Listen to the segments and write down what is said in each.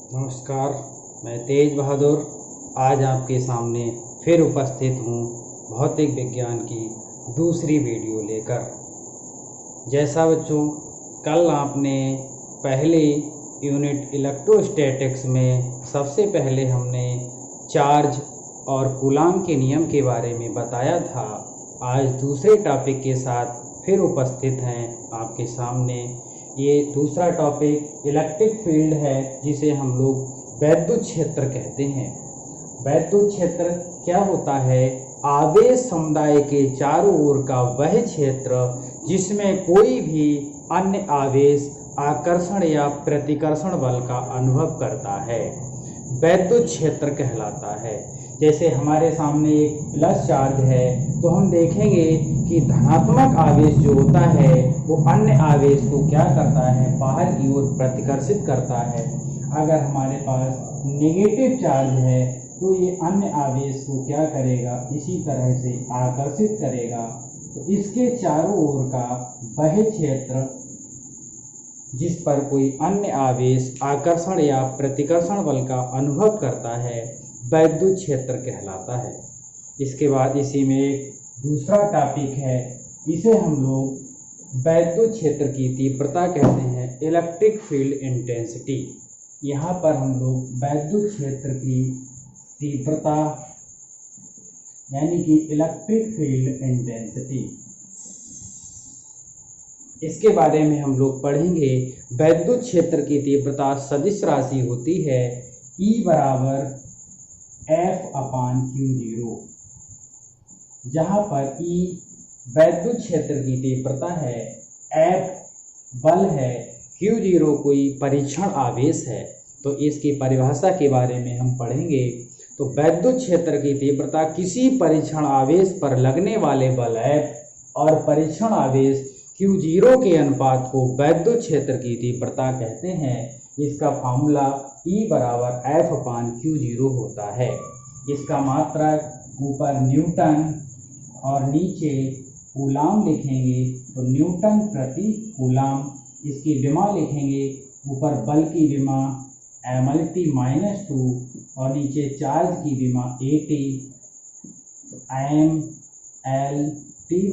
नमस्कार, मैं तेज बहादुर आज आपके सामने फिर उपस्थित हूँ भौतिक विज्ञान की दूसरी वीडियो लेकर। जैसा बच्चों कल आपने पहले यूनिट इलेक्ट्रोस्टैटिक्स में सबसे पहले हमने चार्ज और कूलाम के नियम के बारे में बताया था, आज दूसरे टॉपिक के साथ फिर उपस्थित हैं आपके सामने। ये दूसरा टॉपिक इलेक्ट्रिक फील्ड है, जिसे हम लोग वैद्युत क्षेत्र कहते हैं। वैद्युत क्षेत्र क्या होता है? आवेश समुदाय के चारों ओर का वह क्षेत्र जिसमें कोई भी अन्य आवेश आकर्षण या प्रतिकर्षण बल का अनुभव करता है, वैद्युत क्षेत्र कहलाता है। जैसे हमारे सामने एक प्लस चार्ज है, तो हम देखेंगे कि धनात्मक आवेश जो होता है वो अन्य आवेश को क्या करता है, बाहर की ओर प्रतिकर्षित करता है। अगर हमारे पास नेगेटिव चार्ज है तो ये अन्य आवेश को क्या करेगा, इसी तरह से आकर्षित करेगा। तो इसके चारों ओर का वह क्षेत्र जिस पर कोई अन्य आवेश आकर्षण या प्रतिकर्षण बल का अनुभव करता है, वैद्युत क्षेत्र कहलाता है। इसके बाद इसी में एक दूसरा टॉपिक है, इसे हम लोग वैद्युत क्षेत्र की तीव्रता कहते हैं, इलेक्ट्रिक फील्ड इंटेंसिटी। यहाँ पर हम लोग वैद्युत क्षेत्र की तीव्रता यानी कि इलेक्ट्रिक फील्ड इंटेंसिटी, इसके बारे में हम लोग पढ़ेंगे। वैद्युत क्षेत्र की तीव्रता सदिश राशि होती है E बराबर F/Q0, जहाँ पर E वैद्युत क्षेत्र की तीव्रता है, F बल है, Q0 कोई परीक्षण आवेश है। तो इसकी परिभाषा के बारे में हम पढ़ेंगे। तो वैद्युत क्षेत्र की तीव्रता किसी परीक्षण आवेश पर लगने वाले बल F और परीक्षण आवेश Q0 के अनुपात को वैद्युत क्षेत्र की तीव्रता कहते हैं। इसका फॉर्मूला E बराबर F/Q0 होता है। इसका मात्रक ऊपर न्यूटन और नीचे कूलाम लिखेंगे, तो न्यूटन प्रति कूलाम। इसकी विमा लिखेंगे, ऊपर बल की विमा mlt-2 और नीचे चार्ज की विमा at, तो mlt-3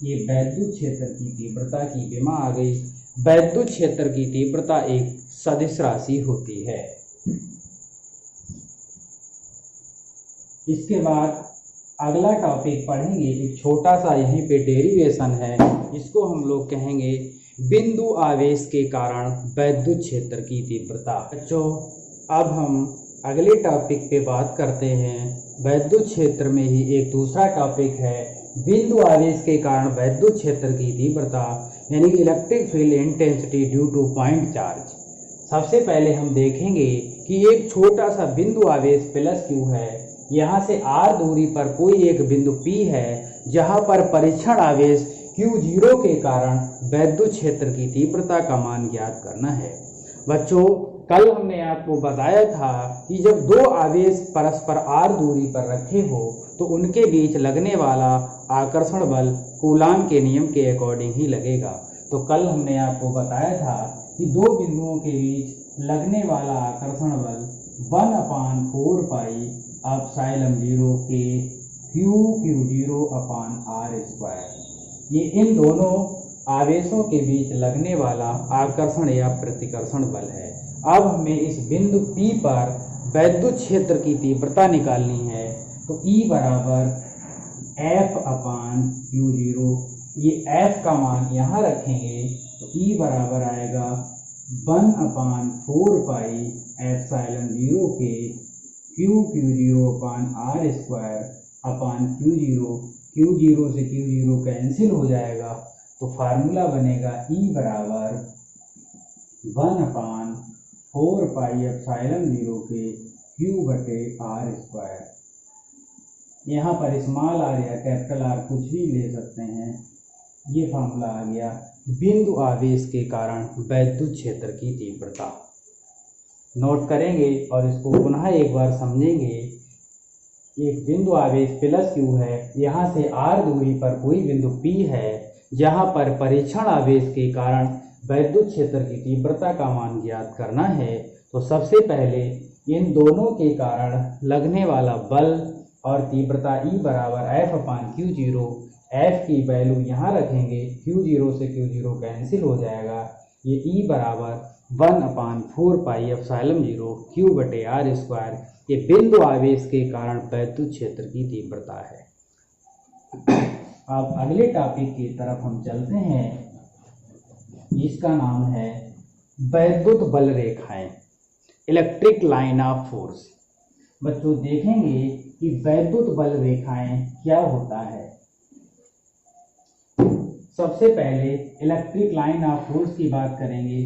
ये वैद्युत क्षेत्र की तीव्रता की विमा आ गई। वैद्युत क्षेत्र की तीव्रता एक सदिश राशि होती है। इसके बाद अगला टॉपिक पढ़ेंगे, एक छोटा सा यहीं पे डेरिवेशन है, इसको हम लोग कहेंगे बिंदु आवेश के कारण वैद्युत क्षेत्र की तीव्रता। बच्चों अब हम अगले टॉपिक पे बात करते हैं। वैद्युत क्षेत्र में ही एक दूसरा टॉपिक है, बिंदु आवेश के कारण वैद्युत क्षेत्र की तीव्रता यानी कि electric field intensity due two point charge. सबसे पहले हम देखेंगे कि एक छोटा सा बिंदु आवेश प्लस Q है, यहाँ से r दूरी पर कोई एक बिंदु P है, जहाँ पर परीक्षण आवेश Q0 के कारण वैद्युत क्षेत्र की तीव्रता का मान ज्ञात करना है। बच्चों कल हमने आपको बताया था कि जब दो आवेश परस्पर r दूरी पर रखे हो तो उनके बीच लगने वाला आकर्षण बल कूलाम के नियम के अकॉर्डिंग ही लगेगा। तो कल हमने आपको बताया था कि दो बिंदुओं के बीच लगने वाला आकर्षण बल 1/4 पाई एप्सिलॉन 0 के Q0/r²। ये इन दोनों आवेशों के बीच लगने वाला आकर्षण या प्रतिकर्षण बल है। अब हमें इस बिंदु P पर वैद्युत क्षेत्र की तीव्रता निकालनी है, तो E बराबर F/Q0, ये F का मान यहाँ रखेंगे, तो E बराबर आएगा 1/4 पाई एप्सिलॉन 0 के Q0/r²/Q0। Q0 से Q0 कैंसिल हो जाएगा, तो फार्मूला बनेगा E बराबर 1/4 पाई एप्सिलॉन 0 के Q/r²। यहाँ पर स्मॉल r या कैपिटल R कुछ भी ले सकते हैं। ये फार्मूला आ गया बिंदु आवेश के कारण वैद्युत क्षेत्र की तीव्रता। नोट करेंगे और इसको पुनः एक बार समझेंगे। एक बिंदु आवेश प्लस Q है, यहाँ से r दूरी पर कोई बिंदु P है, जहाँ पर परीक्षण आवेश के कारण वैद्युत क्षेत्र की तीव्रता का मान ज्ञात करना है तो सबसे पहले इन दोनों के कारण लगने वाला बल और तीव्रता E बराबर F/Q0, F की वैल्यू यहाँ रखेंगे, Q0 से Q0 कैंसिल हो जाएगा, ये E बराबर 1/4πε0 Q/r², ये बिंदु आवेश के कारण वैद्युत क्षेत्र की तीव्रता है। अब अगले टॉपिक की तरफ हम चलते हैं, इसका नाम है वैद्युत बल रेखाएं, इलेक्ट्रिक लाइन ऑफ फोर्स। बच्चों देखेंगे कि वैद्युत बल रेखाएं क्या होता है। सबसे पहले इलेक्ट्रिक लाइन ऑफ फोर्स की बात करेंगे।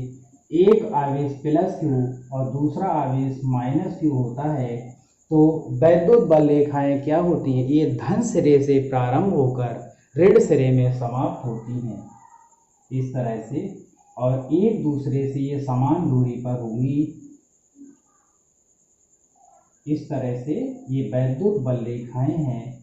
एक आवेश +Q और दूसरा आवेश -Q होता है तो वैद्युत बल रेखाएं क्या होती हैं, ये धन सिरे से प्रारंभ होकर ऋण सिरे में समाप्त होती हैं इस तरह से, और एक दूसरे से ये समान दूरी पर होंगी। इस तरह से ये वैद्युत बल रेखाएं हैं।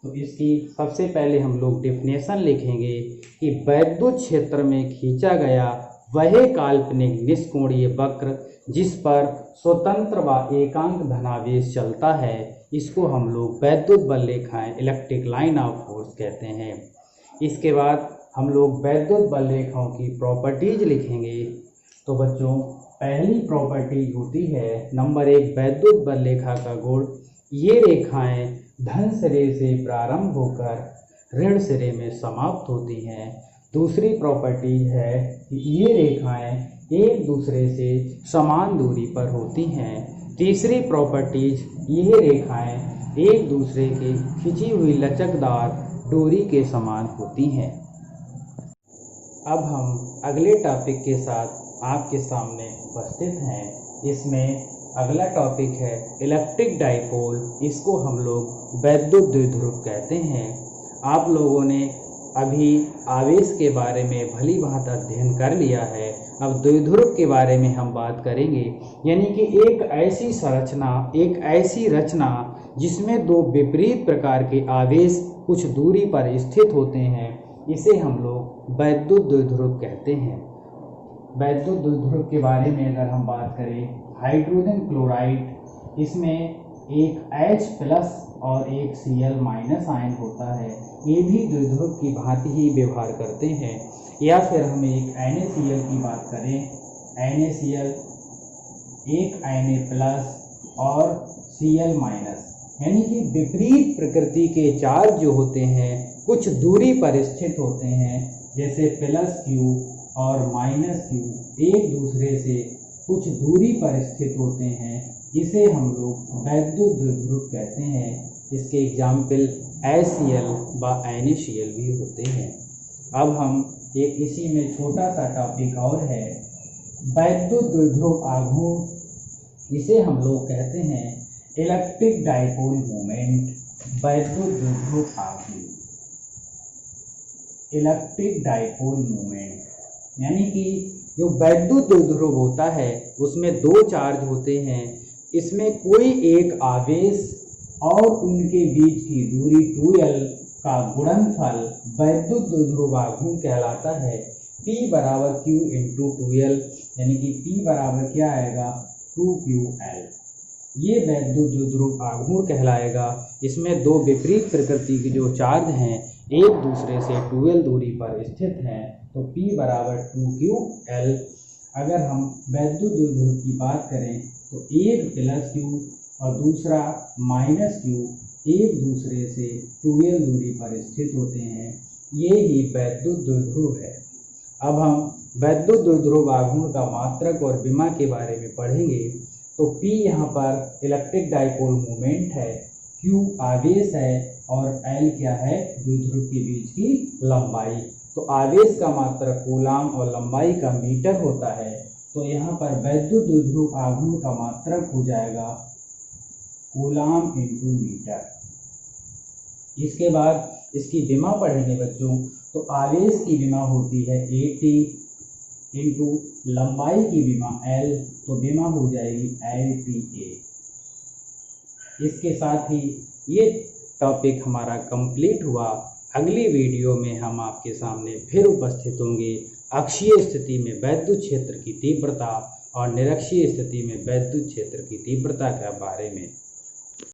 तो इसकी सबसे पहले हम लोग डेफिनेशन लिखेंगे कि वैद्युत क्षेत्र में खींचा गया वह काल्पनिक निष्कोणीय वक्र जिस पर स्वतंत्र व एकांक धनावेश चलता है, इसको हम लोग वैद्युत बल रेखाएं, इलेक्ट्रिक लाइन ऑफ फोर्स कहते हैं। इसके बाद हम लोग वैद्युत बल रेखाओं की प्रॉपर्टीज लिखेंगे। तो बच्चों पहली प्रॉपर्टीज होती है नंबर 1, वैद्युत बल रेखा का गुण, ये रेखाएं धन सिरे से प्रारंभ होकर ऋण सिरे में समाप्त होती हैं। दूसरी प्रॉपर्टी है कि ये रेखाएं एक दूसरे से समान दूरी पर होती हैं। तीसरी प्रॉपर्टीज, ये रेखाएं एक दूसरे की खिंची हुई लचकदार डोरी के समान होती हैं। अब हम अगले टॉपिक के साथ आपके सामने उपस्थित हैं। इसमें अगला टॉपिक है इलेक्ट्रिक डाइपोल, इसको हम लोग वैद्युत द्विध्रुव कहते हैं। आप लोगों ने अभी आवेश के बारे में भली भांति अध्ययन कर लिया है। अब द्विध्रुव के बारे में हम बात करेंगे, यानी कि एक ऐसी संरचना, एक ऐसी रचना जिसमें दो विपरीत प्रकार के आवेश कुछ दूरी पर स्थित होते हैं, इसे हम लोग वैद्युत द्विध्रुव कहते हैं। वैद्युत द्विध्रुव के बारे में अगर हम बात करें, हाइड्रोजन क्लोराइड, इसमें एक H+ और एक Cl- आयन होता है, ये भी द्विध्रुव की भांति ही व्यवहार करते हैं। या फिर हम एक NaCl की बात करें, NaCl एक Na+ और Cl-, यानी कि विपरीत प्रकृति के चार्ज जो होते हैं कुछ दूरी पर स्थित होते हैं, जैसे +Q और -Q एक दूसरे से कुछ दूरी पर स्थित होते हैं, इसे हम लोग वैद्युत द्विध्रुव कहते हैं। इसके एग्जाम्पल HCl व NaCl भी होते हैं। अब हम एक इसी में छोटा सा टॉपिक और है, वैद्युत द्विध्रुव आघूर्ण, इसे हम लोग कहते हैं इलेक्ट्रिक डाइपोल मोमेंट। वैद्युत द्विध्रुव आघूर्ण, इलेक्ट्रिक डाइपोल मोमेंट, यानी कि जो वैद्युत द्विध्रुव होता है उसमें दो चार्ज होते हैं, इसमें कोई एक आवेश और उनके बीच की दूरी 2L का गुणनफल वैद्युत द्विध्रुव आघूर्ण कहलाता है। P बराबर Q × 2L, यानी कि P बराबर क्या आएगा, 2QL, ये वैद्युत द्विध्रुव आघूर्ण कहलाएगा। इसमें दो विपरीत प्रकृति के जो चार्ज हैं एक दूसरे से 2L दूरी पर स्थित हैं, तो P बराबर 2QL। अगर हम वैद्युत द्विध्रुव की बात करें तो एक +Q और दूसरा -Q एक दूसरे से 2L दूरी पर स्थित होते हैं, ये ही वैद्युत द्विध्रुव है। अब हम वैद्युत द्विध्रुव आघूर्ण का मात्रक और विमा के बारे में पढ़ेंगे। तो P यहाँ पर इलेक्ट्रिक डाइपोल मोमेंट है, Q आवेश है और L क्या है, द्विध्रुव के बीच की लंबाई। तो आवेश का मात्रक कूलाम और लंबाई का मीटर होता है, तो यहाँ पर वैद्युत द्विध्रुव आघूर्ण का मात्रक हो जाएगा कूलाम × मीटर। इसके बाद इसकी विमा पढ़ेंगे बच्चों, तो आवेश की विमा होती है AT × लंबाई की विमा L, तो विमा हो जाएगी LTA। इसके साथ ही ये टॉपिक हमारा कंप्लीट हुआ। अगली वीडियो में हम आपके सामने फिर उपस्थित होंगे। अक्षीय स्थिति में वैद्युत क्षेत्र की तीव्रता और निरक्षीय स्थिति में वैद्युत क्षेत्र की तीव्रता के बारे में